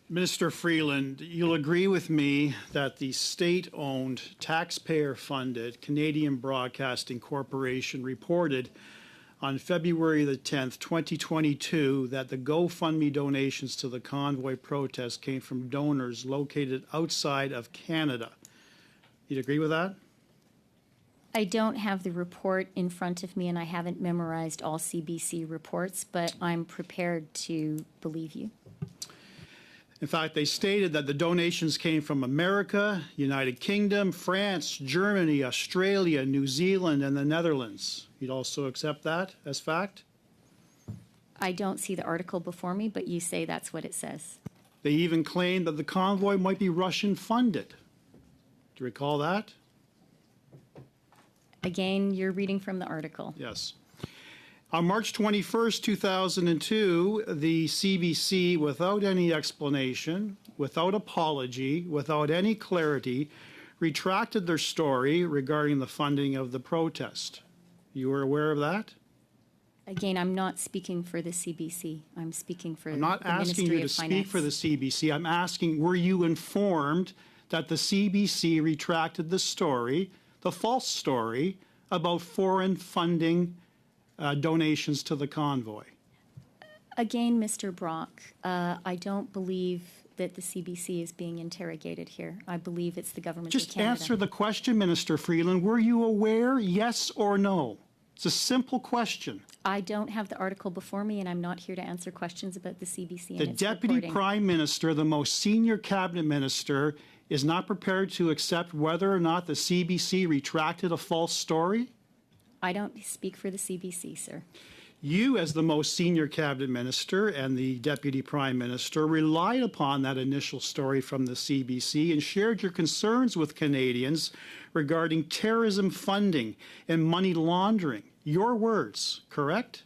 Minister Freeland, you'll agree with me that the state-owned, taxpayer-funded Canadian Broadcasting Corporation reported on February the 10th, 2022, that the GoFundMe donations to the convoy protest came from donors located outside of Canada. You'd agree with that? I don't have the report in front of me, and I haven't memorized all CBC reports, but I'm prepared to believe you. In fact, they stated that the donations came from America, United Kingdom, France, Germany, Australia, New Zealand, and the Netherlands. You'd also accept that as fact? I don't see the article before me, but you say that's what it says. They even claimed that the convoy might be Russian-funded. Do you recall that? Again, you're reading from the article. Yes. On March 21st, 2002, the CBC, without any explanation, without apology, without any clarity, retracted their story regarding the funding of the protest. You were aware of that? Again, I'm not speaking for the CBC. I'm speaking for the Ministry of Finance. I'm not asking you to speak for the CBC. I'm asking, were you informed that the CBC retracted the story, the false story, about foreign funding donations to the convoy? Again, Mr. Brock, I don't believe that the CBC is being interrogated here. I believe it's the government of Canada. Just answer the question, Minister Freeland. Were you aware, yes or no? It's a simple question. I don't have the article before me, and I'm not here to answer questions about the CBC and The its Deputy reporting. Prime Minister, the most senior cabinet minister, is not prepared to accept whether or not the CBC retracted a false story? I don't speak for the CBC, sir. You, as the most senior cabinet minister and the Deputy Prime Minister, relied upon that initial story from the CBC and shared your concerns with Canadians regarding terrorism funding and money laundering. Your words, correct?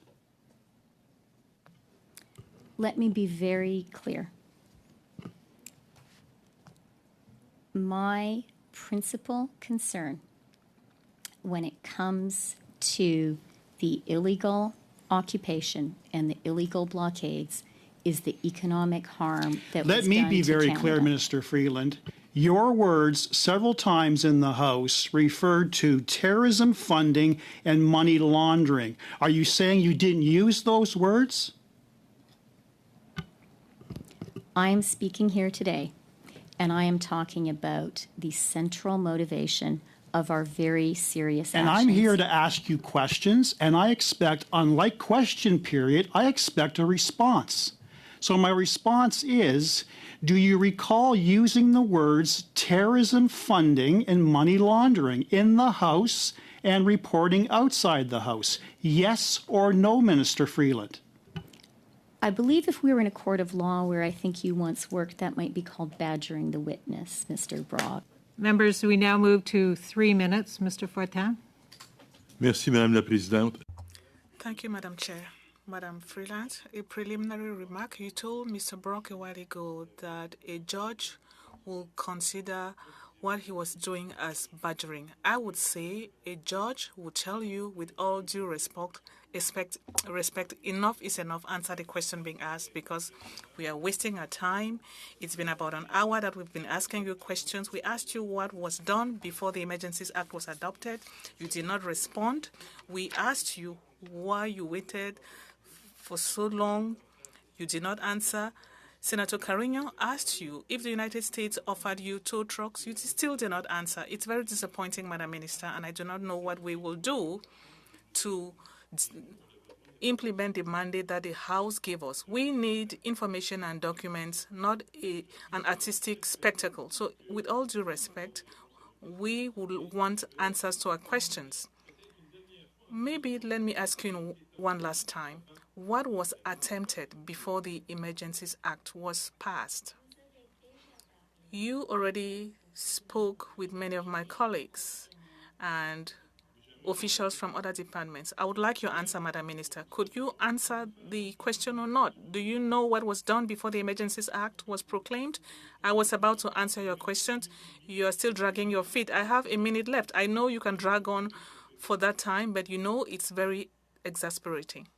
Let me be very clear. My principal concern when it comes to the illegal occupation and the illegal blockades is the economic harm that was done to Canada. Let me be very clear, Minister Freeland. Your words several times in the House referred to terrorism funding and money laundering. Are you saying you didn't use those words? I am speaking here today, and I am talking about the central motivation of our very serious And actions. I'm here to ask you questions, and I expect, unlike question period, I expect a response. So my response is, do you recall using the words terrorism funding and money laundering in the House and reporting outside the House? Yes or no, Minister Freeland? I believe if we were in a court of law where I think you once worked, that might be called badgering the witness, Mr. Brock. Members, we now move to 3 minutes. Mr. Fortin. Merci, Madame la Présidente. Thank you, Madam Chair. Madam Freeland, a preliminary remark. You told Mr. Brock a while ago that a judge will consider what he was doing as badgering. I would say a judge would tell you, with all due respect, enough is enough. Answer the question being asked, because we are wasting our time. It's been about an hour that we've been asking you questions. We asked you what was done before the Emergencies Act was adopted. You did not respond. We asked you why you waited for so long. You did not answer. Senator Carignan asked you if the United States offered you tow trucks. You still did not answer. It's very disappointing, Madam Minister, and I do not know what we will do to implement the mandate that the House gave us. We need information and documents, not an artistic spectacle. So with all due respect, we would want answers to our questions. Maybe let me ask you one last time. What was attempted before the Emergencies Act was passed? You already spoke with many of my colleagues and officials from other departments. I would like your answer, Madam Minister. Could you answer the question or not? Do you know what was done before the Emergencies Act was proclaimed? I was about to answer your questions. You are still dragging your feet. I have a minute left. I know you can drag on for that time, but you know it's very exasperating.